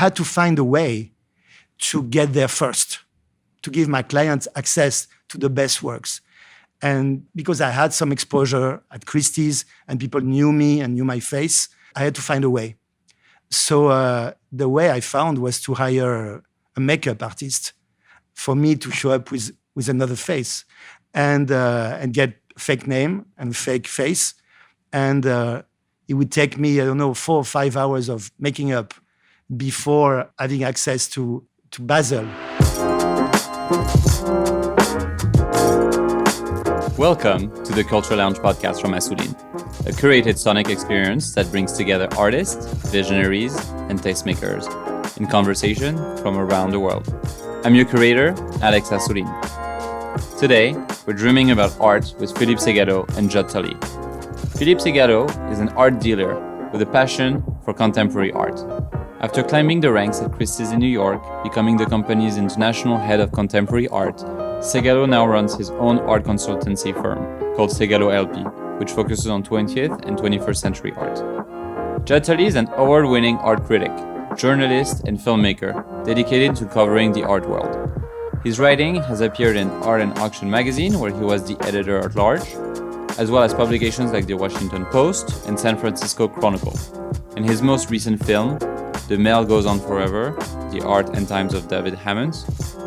had to find a way to get there first, to give my clients access to the best works. And because I had some exposure at Christie's and people knew me and knew my face, I had to find a way. So the way I found was to hire a makeup artist for me to show up with another face and get fake name and fake face. And it would take me, 4 or 5 hours of making up before having access to Basel. Welcome to the Culture Lounge podcast from Assouline, a curated sonic experience that brings together artists, visionaries, and tastemakers in conversation from around the world. I'm your curator, Alex Assouline. Today, we're dreaming about art with Philippe Ségalot and Judd Tully. Philippe Ségalot is an art dealer with a passion for contemporary art. After climbing the ranks at Christie's in New York, becoming the company's international head of contemporary art, Ségalot now runs his own art consultancy firm called Ségalot LP, which focuses on 20th and 21st century art. Judd Tully is an award-winning art critic, journalist, and filmmaker dedicated to covering the art world. His writing has appeared in Art and Auction magazine, where he was the editor at large, as well as publications like the Washington Post and San Francisco Chronicle. And his most recent film, The Mail Goes On Forever, The Art and Times of David Hammond,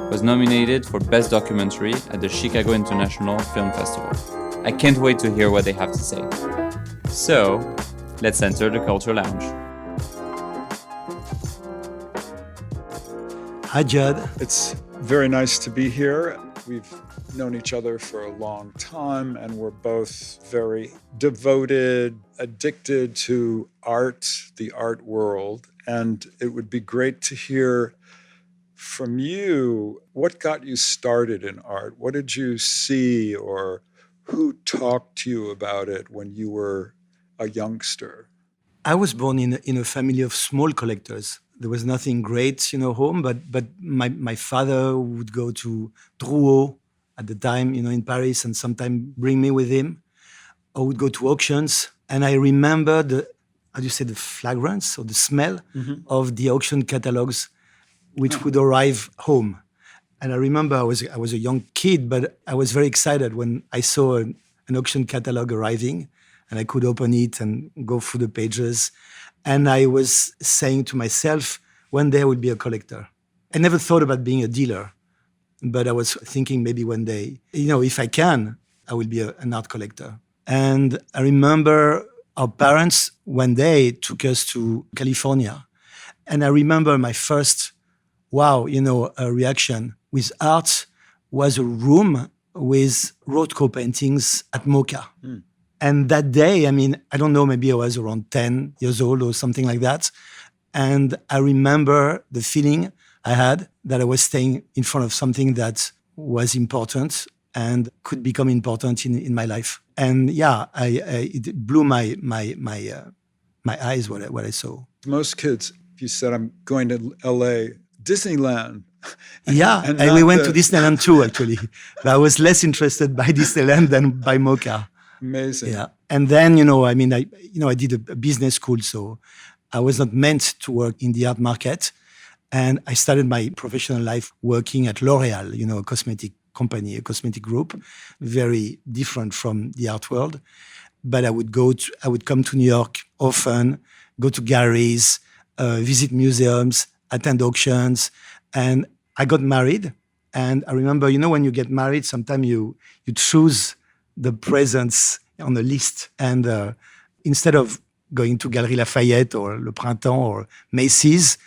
was nominated for Best Documentary at the Chicago International Film Festival. I can't wait to hear what they have to say. So, let's enter the Culture Lounge. Hi, Judd. It's very nice to be here. We've known each other for a long time, and we're both very devoted, addicted to art, the art world. And it would be great to hear from you, what got you started in art? What did you see, or who talked to you about it when you were a youngster? I was born in a family of small collectors. There was nothing great, home, but my father would go to Drouot at the time, in Paris, and sometimes bring me with him. I would go to auctions, and I remember the fragrance or the smell of the auction catalogs, which would arrive home. And I remember I was a young kid, but I was very excited when I saw an auction catalog arriving, and I could open it and go through the pages. And I was saying to myself, one day I will be a collector. I never thought about being a dealer, but I was thinking maybe one day, if I can, I will be an art collector. And I remember our parents one day took us to California. And I remember my first reaction with art was a room with Rothko paintings at Mocha. And that day, I don't know, maybe I was around 10 years old or something like that. And I remember the feeling I had that I was staying in front of something that was important and could become important in my life. And it blew my eyes what I saw. Most kids, if you said, I'm going to LA, Disneyland. And we went to Disneyland too, actually. But I was less interested by Disneyland than by Mocha. Amazing. Yeah. And then, I did a business school, so I was not meant to work in the art market. And I started my professional life working at L'Oréal, a cosmetic company, a cosmetic group, very different from the art world. But I would come to New York often, go to galleries, visit museums, attend auctions. And I got married. And I remember, when you get married, sometimes you choose the presents on the list. And instead of going to Galerie Lafayette or Le Printemps or Macy's,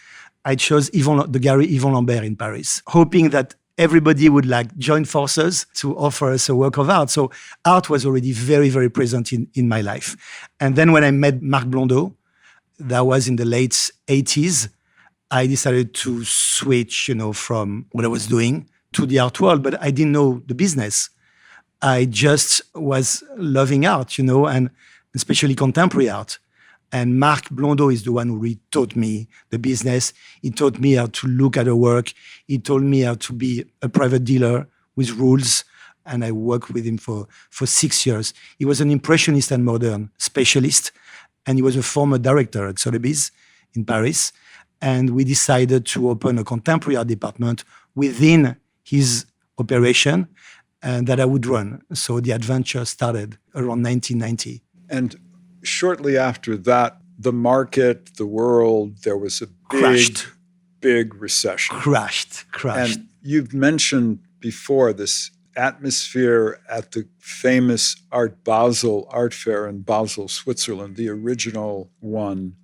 I chose the Gallery Yvon Lambert in Paris, hoping that everybody would join forces to offer us a work of art. So art was already very, very present in my life. And then when I met Marc Blondeau, that was in the late 80s, I decided to switch, from what I was doing to the art world, but I didn't know the business. I just was loving art, and especially contemporary art. And Marc Blondeau is the one who really taught me the business. He taught me how to look at a work. He told me how to be a private dealer with rules. And I worked with him for 6 years. He was an Impressionist and Modern specialist. And he was a former director at Sotheby's in Paris. And we decided to open a contemporary art department within his operation and that I would run. So the adventure started around 1990. And shortly after that, the market, the world, there was a big recession. Crashed. And you've mentioned before this atmosphere at the famous Art Basel art fair in Basel, Switzerland, the original one,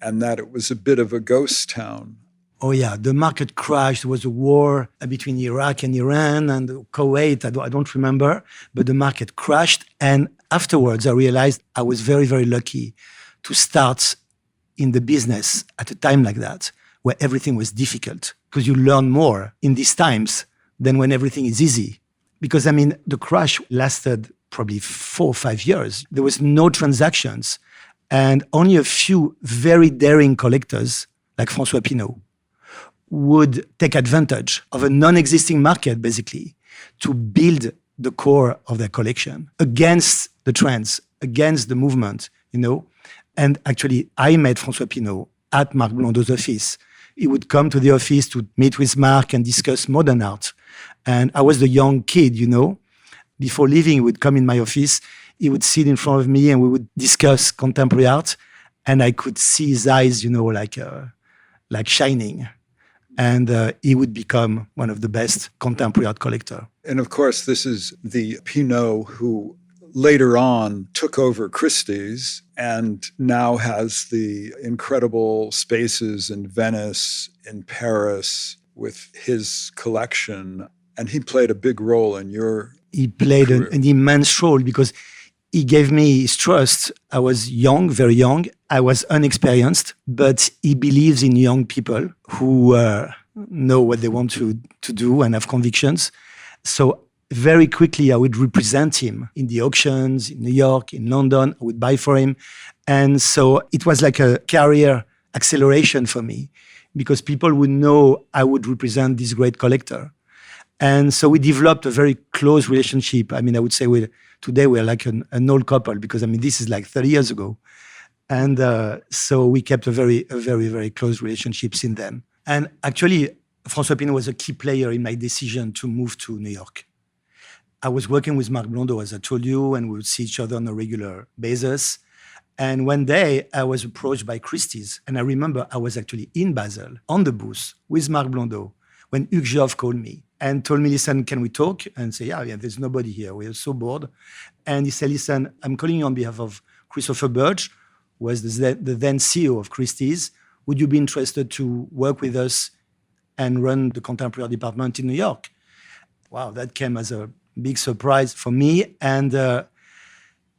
and that it was a bit of a ghost town. Oh yeah, the market crashed. There was a war between Iraq and Iran and Kuwait. I don't remember, but the market crashed. And afterwards, I realized I was very, very lucky to start in the business at a time like that, where everything was difficult, because you learn more in these times than when everything is easy. Because, I mean, the crash lasted probably 4 or 5 years. There was no transactions, and only a few very daring collectors, like François Pinault, would take advantage of a non-existing market, basically, to build the core of their collection against the trends, against the movement, And actually, I met François Pinault at Marc Blondau's office. He would come to the office to meet with Marc and discuss modern art. And I was the young kid, Before leaving, he would come in my office. He would sit in front of me and we would discuss contemporary art. And I could see his eyes, like shining. And he would become one of the best contemporary art collector. And of course, this is the Pinault who later on took over Christie's and now has the incredible spaces in Venice, in Paris, with his collection. And he played a big role in your He played career. an immense role because he gave me his trust. I was young, very young. I was unexperienced, but he believes in young people who know what they want to do and have convictions. So very quickly, I would represent him in the auctions, in New York, in London. I would buy for him. And so it was like a career acceleration for me because people would know I would represent this great collector. And so we developed a very close relationship. I mean, I would say today we're like an old couple because, I mean, this is like 30 years ago. And so we kept a very, very close relationship since then. And actually, François Pinault was a key player in my decision to move to New York. I was working with Marc Blondau, as I told you, and we would see each other on a regular basis. And one day, I was approached by Christie's. And I remember I was actually in Basel, on the booth, with Marc Blondau, when Hugues Joffre called me and told me, listen, can we talk? And say, yeah, there's nobody here. We are so bored. And he said, listen, I'm calling you on behalf of Christopher Birch, who was the then CEO of Christie's. Would you be interested to work with us and run the contemporary department in New York? Wow, that came as a big surprise for me. And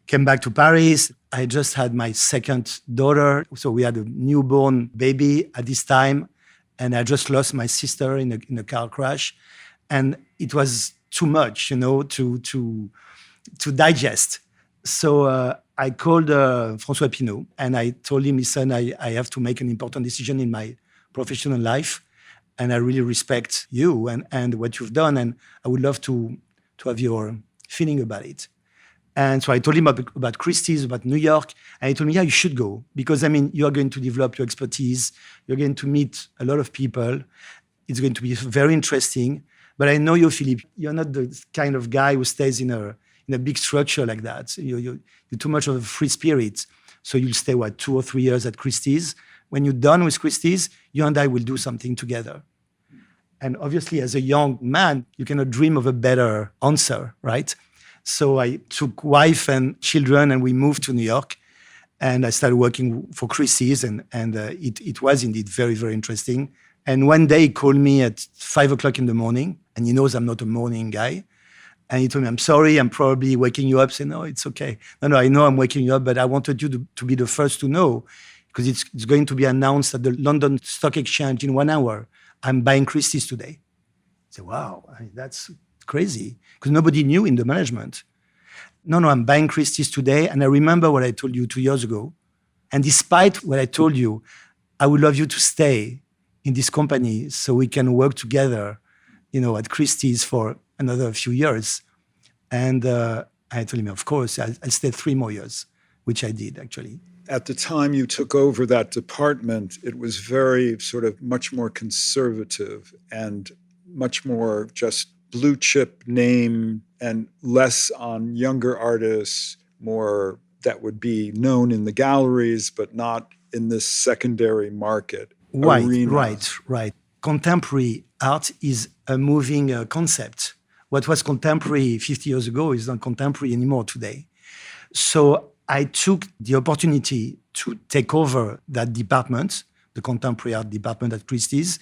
came back to Paris. I just had my second daughter. So we had a newborn baby at this time. And I just lost my sister in a car crash. And it was too much, to digest. So I called François Pinault and I told him, listen, I have to make an important decision in my professional life. And I really respect you and what you've done. And I would love to have your feeling about it. And so I told him about Christie's, about New York. And he told me, yeah, you should go. Because, I mean, you are going to develop your expertise. You're going to meet a lot of people. It's going to be very interesting. But I know you, Philippe, you're not the kind of guy who stays in a big structure like that. You're too much of a free spirit. So you'll stay, 2 or 3 years at Christie's. When you're done with Christie's, you and I will do something together. And obviously, as a young man, you cannot dream of a better answer, right? So I took wife and children and we moved to New York. And I started working for Christie's and it was indeed very, very interesting. And one day he called me at 5 o'clock in the morning and he knows I'm not a morning guy. And he told me, I'm sorry, I'm probably waking you up. I said, no, it's okay. No, I know I'm waking you up, but I wanted you to be the first to know because it's going to be announced at the London Stock Exchange in 1 hour. I'm buying Christie's today. I said, wow, that's crazy because nobody knew in the management. No, I'm buying Christie's today. And I remember what I told you 2 years ago. And despite what I told you, I would love you to stay in this company so we can work together, at Christie's for another few years. And I told him, of course, I'll stay 3 more years, which I did actually. at the time you took over that department, it was very sort of much more conservative and much more just blue chip name and less on younger artists, more that would be known in the galleries, but not in this secondary market arena. Right. Contemporary art is a moving concept. What was contemporary 50 years ago is not contemporary anymore today. So I took the opportunity to take over that department, the contemporary art department at Christie's,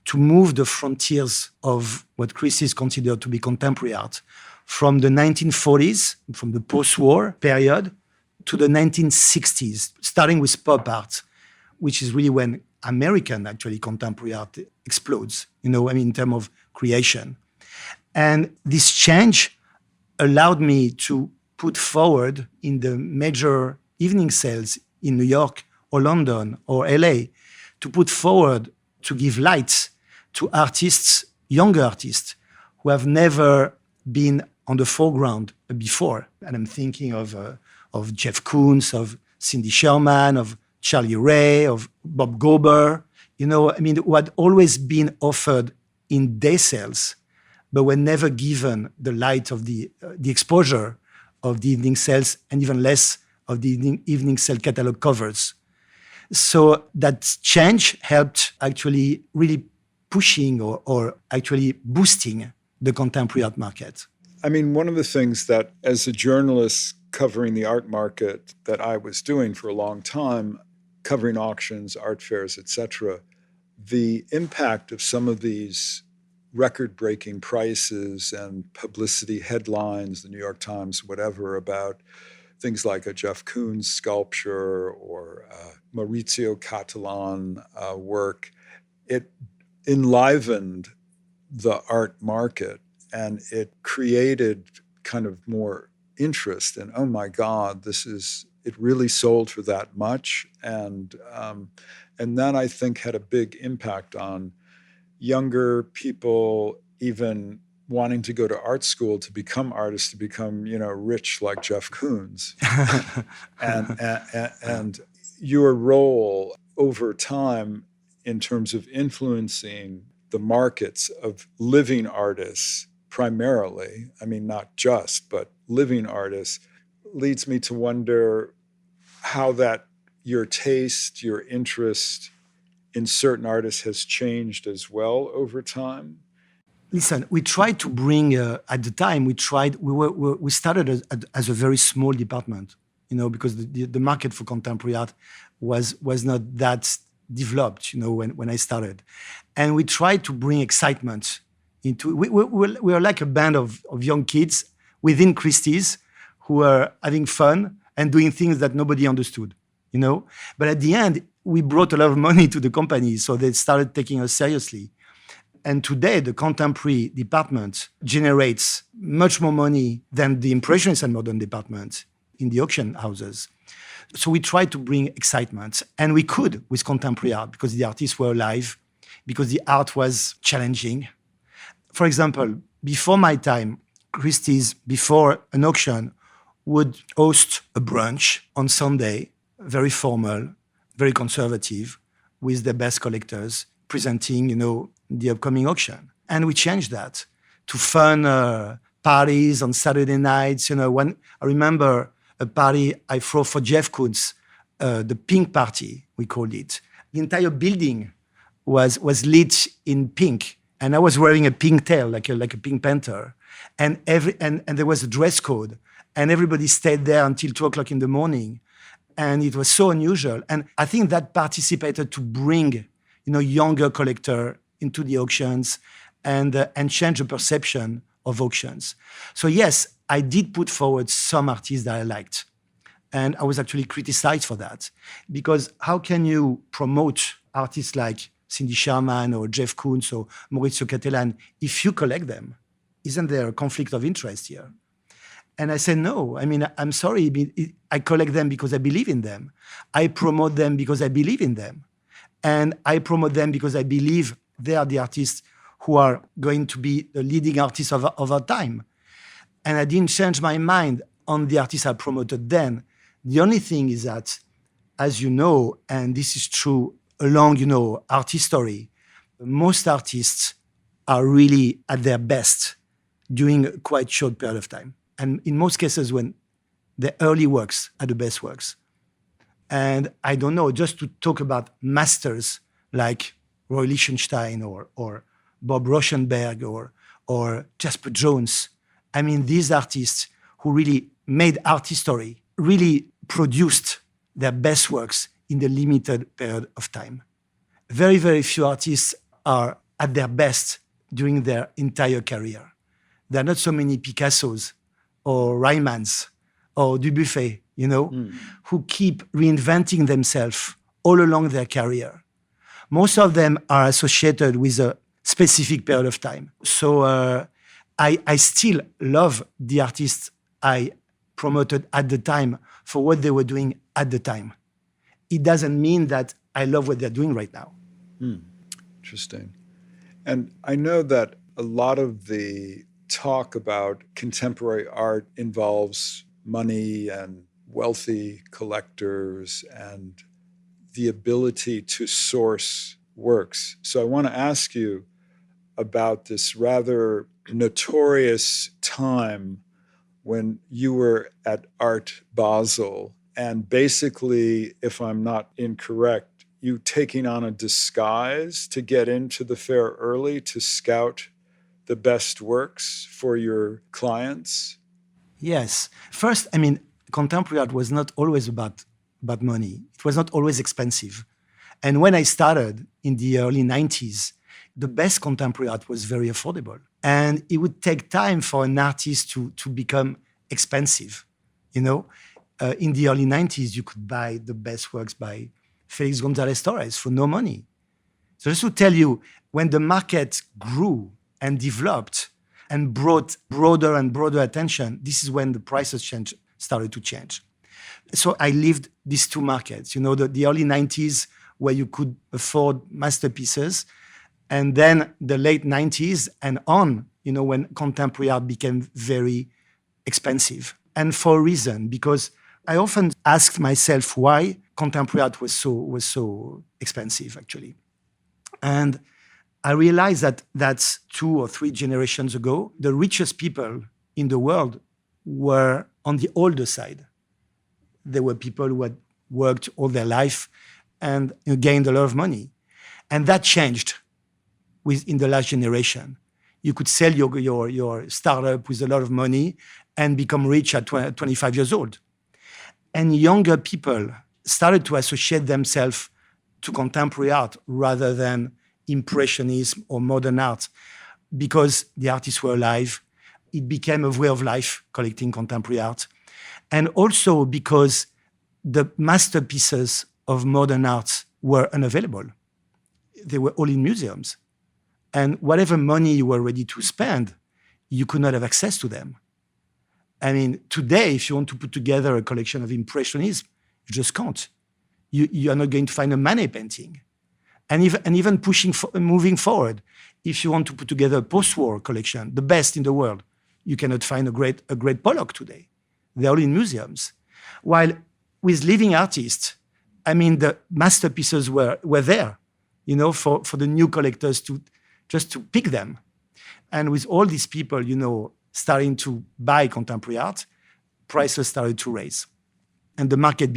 to move the frontiers of what Christie's considered to be contemporary art from the 1940s, from the post-war period, to the 1960s, starting with pop art, which is really when American, actually, contemporary art explodes, in terms of creation. And this change allowed me to put forward in the major evening sales in New York or London or LA, to put forward, to give light to artists, younger artists, who have never been on the foreground before. And I'm thinking of Jeff Koons, of Cindy Sherman, of Charlie Ray, of Bob Gober, who had always been offered in day sales, but were never given the light of the exposure of the evening sales, and even less of the evening sale catalog covers. So that change helped actually really pushing or actually boosting the contemporary art market. I mean, one of the things that as a journalist covering the art market that I was doing for a long time, covering auctions, art fairs, etc., the impact of some of these record-breaking prices and publicity headlines, the New York Times, whatever, about things like a Jeff Koons sculpture or Maurizio Cattelan work, it enlivened the art market, and it created kind of more interest in, oh my God, it really sold for that much. And that, I think, had a big impact on younger people even wanting to go to art school to become artists, to become, rich like Jeff Koons. and your role over time in terms of influencing the markets of living artists primarily, I mean, not just, but living artists, leads me to wonder how that your taste, your interest in certain artists has changed as well over time. Listen, we tried to bring, at the time, we started as a very small department, because the market for contemporary art was not that developed, when I started. And we tried to bring excitement into, we were like a band of young kids within Christie's who were having fun and doing things that nobody understood, But at the end, we brought a lot of money to the company, so they started taking us seriously. And today, the contemporary department generates much more money than the Impressionist and Modern department in the auction houses. So we tried to bring excitement, and we could with contemporary art because the artists were alive, because the art was challenging. For example, before my time, Christie's, before an auction, would host a brunch on Sunday, very formal, very conservative, with the best collectors presenting, the upcoming auction. And we changed that to fun parties on Saturday nights. When I remember a party I threw for Jeff Koons, the Pink Party, we called it. The entire building was lit in pink, and I was wearing a pink tail, like a Pink Panther. And there was a dress code, and everybody stayed there until 2:00 in the morning. And it was so unusual. And I think that participated to bring, younger collector into the auctions and change the perception of auctions. So yes, I did put forward some artists that I liked. And I was actually criticized for that. Because how can you promote artists like Cindy Sherman or Jeff Koons or Maurizio Cattelan if you collect them? Isn't there a conflict of interest here? And I said, no, I'm sorry. I collect them because I believe in them. I promote them because I believe in them. And I promote them because I believe they are the artists who are going to be the leading artists of our time. And I didn't change my mind on the artists I promoted then. The only thing is that as you know, and this is true along, art history, most artists are really at their best during a quite short period of time. And in most cases, when the early works are the best works. And I don't know, just to talk about masters like Roy Lichtenstein or Bob Rauschenberg or Jasper Jones. I mean, these artists who really made art history, really produced their best works in the limited period of time. Very, very few artists are at their best during their entire career. There are not so many Picassos or Rymans or Dubuffet, who keep reinventing themselves all along their career. Most of them are associated with a specific period of time. So I still love the artists I promoted at the time for what they were doing at the time. It doesn't mean that I love what they're doing right now. Interesting. And I know that a lot of the talk about contemporary art involves money and wealthy collectors and the ability to source works. So I want to ask you about this rather notorious time when you were at Art Basel, and basically, if I'm not incorrect, you taking on a disguise to get into the fair early to scout the best works for your clients? Yes. First, contemporary art was not always about money. It was not always expensive. And when I started in the early 90s, the best contemporary art was very affordable. And it would take time for an artist to become expensive. In the early 90s, you could buy the best works by Felix González Torres for no money. So just to tell you, when the market grew and developed and brought broader and broader attention, this is when the prices started to change. So I lived these two markets, the early 90s where you could afford masterpieces, and then the late 90s and on, when contemporary art became very expensive. And for a reason, because I often asked myself why contemporary art was so expensive, actually. And I realized that that's 2 or 3 generations ago, the richest people in the world were on the older side. There were people who had worked all their life and gained a lot of money. And that changed in the last generation. You could sell your startup with a lot of money and become rich at 25 years old. And younger people started to associate themselves to contemporary art rather than Impressionism or modern art because the artists were alive. It became a way of life, collecting contemporary art. And also because the masterpieces of modern art were unavailable. They were all in museums. And whatever money you were ready to spend, you could not have access to them. Today, if you want to put together a collection of Impressionism, you just can't. You are not going to find a Manet painting. And even moving forward, if you want to put together a post-war collection, the best in the world, you cannot find a great Pollock today. They're all in museums. While with living artists, the masterpieces were there, for the new collectors to pick them. And with all these people, starting to buy contemporary art, prices started to raise. And the market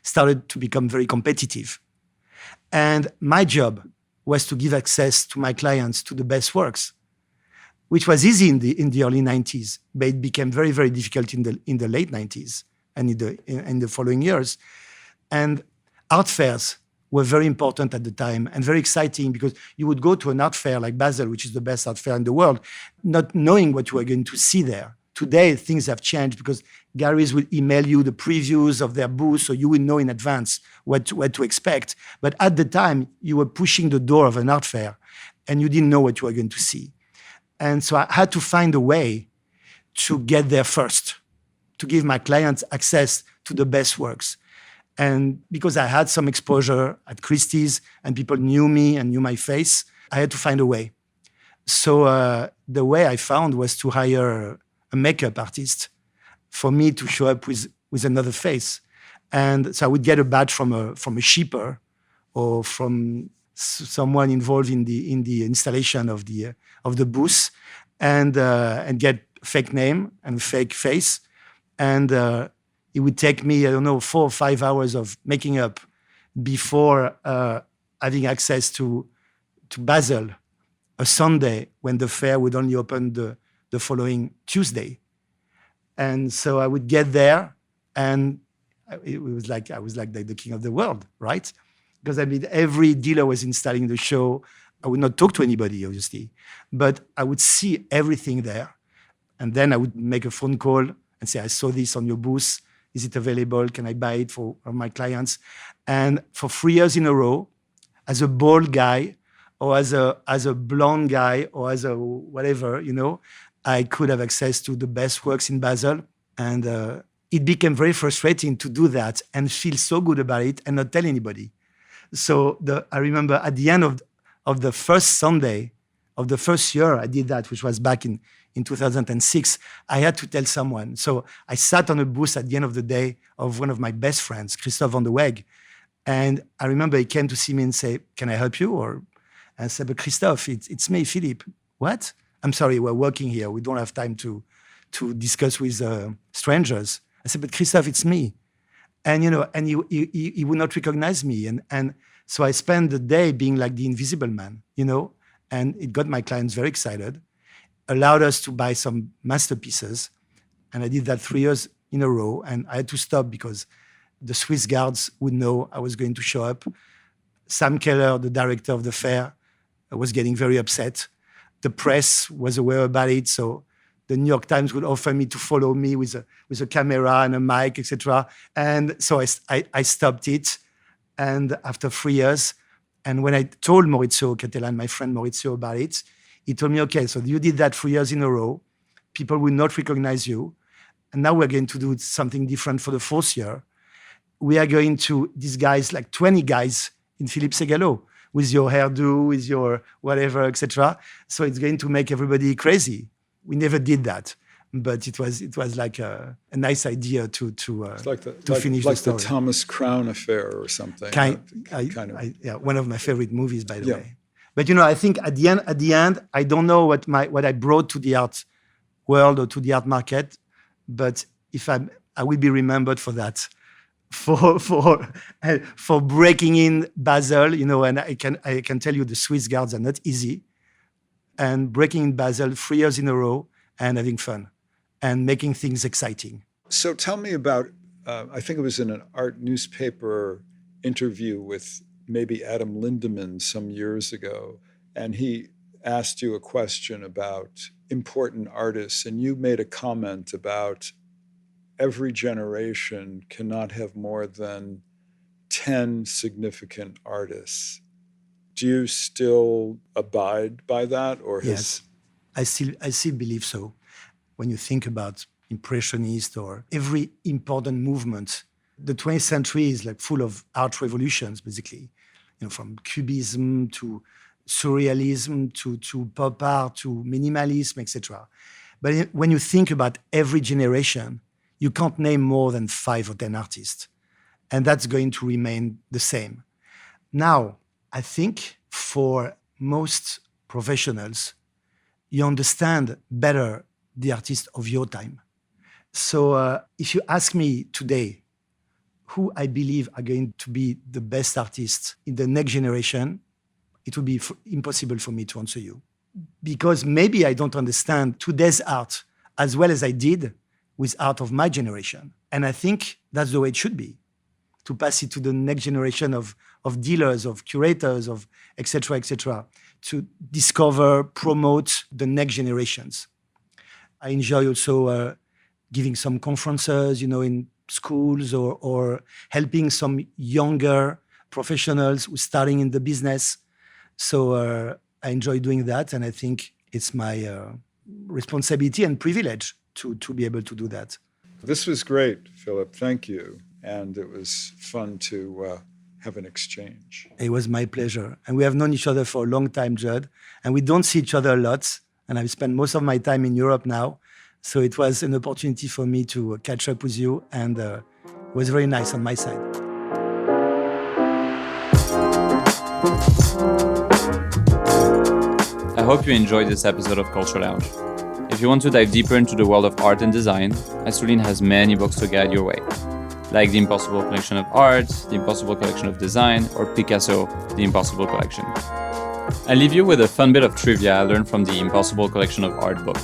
started to become very competitive. And my job was to give access to my clients to the best works, which was easy in the early 90s, but it became very, very difficult in the late 90s and in the following years. And art fairs were very important at the time and very exciting because you would go to an art fair like Basel, which is the best art fair in the world, not knowing what you were going to see there. Today, things have changed because galleries will email you the previews of their booths, so you will know in advance what to expect. But at the time, you were pushing the door of an art fair, and you didn't know what you were going to see. And so I had to find a way to get there first, to give my clients access to the best works. And because I had some exposure at Christie's, and people knew me and knew my face, I had to find a way. So the way I found was to hire a makeup artist for me to show up with another face. And so I would get a badge from a shipper or from someone involved in the installation of the booth, and get fake name and fake face, and it would take me, I don't know, 4 or 5 hours of making up before having access to Basel a Sunday when the fair would only open the following Tuesday. And so I would get there, and it was like I was like the king of the world, right? Because I mean, every dealer was installing the show. I would not talk to anybody, obviously, but I would see everything there. And then I would make a phone call and say, I saw this on your booth. Is it available? Can I buy it for my clients? And for 3 years in a row, as a bald guy or as a blonde guy or as a whatever, you know, I could have access to the best works in Basel. And it became very frustrating to do that and feel so good about it and not tell anybody. So I remember at the end of the first Sunday of the first year I did that, which was back in 2006, I had to tell someone. So I sat on a booth at the end of the day of one of my best friends, Christophe van der Weg. And I remember he came to see me and say, can I help you? Or I said, but Christophe, it's me, Philippe. What? I'm sorry, we're working here. We don't have time to discuss with strangers. I said, but Christophe, it's me. And, you know, and he would not recognize me. And so I spent the day being like the invisible man, you know, and it got my clients very excited, allowed us to buy some masterpieces. And I did that 3 years in a row. And I had to stop because the Swiss guards would know I was going to show up. Sam Keller, the director of the fair, was getting very upset. The press was aware about it. So the New York Times would offer me to follow me with a camera and a mic, etc. And so I stopped it. And after 3 years, and when I told Maurizio Cattelan, my friend Maurizio, about it, he told me, okay, so you did that 3 years in a row. People will not recognize you. And now we're going to do something different for the 4th year. We are going to disguise like 20 guys in Philippe Ségalot with your hairdo, with your whatever, etc. So it's going to make everybody crazy. We never did that, but it was like a nice idea to finish the story. The Thomas Crown affair or something. Yeah, one of my favorite movies, by the way. But you know, I think at the end, I don't know what I brought to the art world or to the art market, but I will be remembered for that, for breaking in Basel, you know. And I can tell you, the Swiss guards are not easy. And breaking in Basel 3 years in a row and having fun and making things exciting. So tell me about, I think it was in an art newspaper interview with maybe Adam Lindemann some years ago, and he asked you a question about important artists, and you made a comment about every generation cannot have more than 10 significant artists. Do you still abide by that? Or yes, I still believe so. When you think about Impressionist or every important movement, the 20th century is like full of art revolutions, basically. You know, from Cubism to Surrealism to pop art to minimalism, etc. But when you think about every generation, you can't name more than 5 or 10 artists, and that's going to remain the same. Now, I think for most professionals, you understand better the artist of your time. So if you ask me today who I believe are going to be the best artists in the next generation, it would be impossible for me to answer you. Because maybe I don't understand today's art as well as I did with art of my generation. And I think that's the way it should be, to pass it to the next generation of dealers, of curators, of et cetera, to discover, promote the next generations. I enjoy also giving some conferences, you know, in schools or helping some younger professionals who are starting in the business. So I enjoy doing that, and I think it's my responsibility and privilege to be able to do that. This was great, Philippe. Thank you. And it was fun to have an exchange. It was my pleasure. And we have known each other for a long time, Judd. And we don't see each other a lot. And I've spent most of my time in Europe now. So it was an opportunity for me to catch up with you and It was very nice on my side. I hope you enjoyed this episode of Culture Lounge. If you want to dive deeper into the world of art and design, Assouline has many books to guide your way, like The Impossible Collection of Art, The Impossible Collection of Design, or Picasso, The Impossible Collection. I'll leave you with a fun bit of trivia I learned from the Impossible Collection of Art book.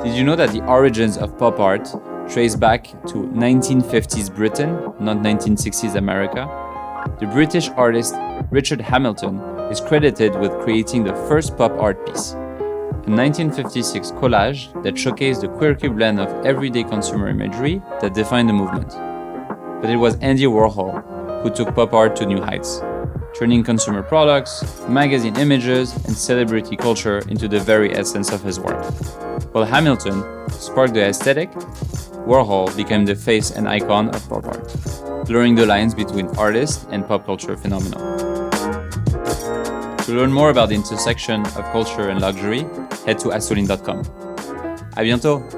Did you know that the origins of pop art trace back to 1950s Britain, not 1960s America? The British artist Richard Hamilton is credited with creating the first pop art piece, a 1956 collage that showcased the quirky blend of everyday consumer imagery that defined the movement. But it was Andy Warhol who took pop art to new heights, turning consumer products, magazine images, and celebrity culture into the very essence of his work. While Hamilton sparked the aesthetic, Warhol became the face and icon of pop art, blurring the lines between artist and pop culture phenomenon. To learn more about the intersection of culture and luxury, head to assouline.com. À bientôt!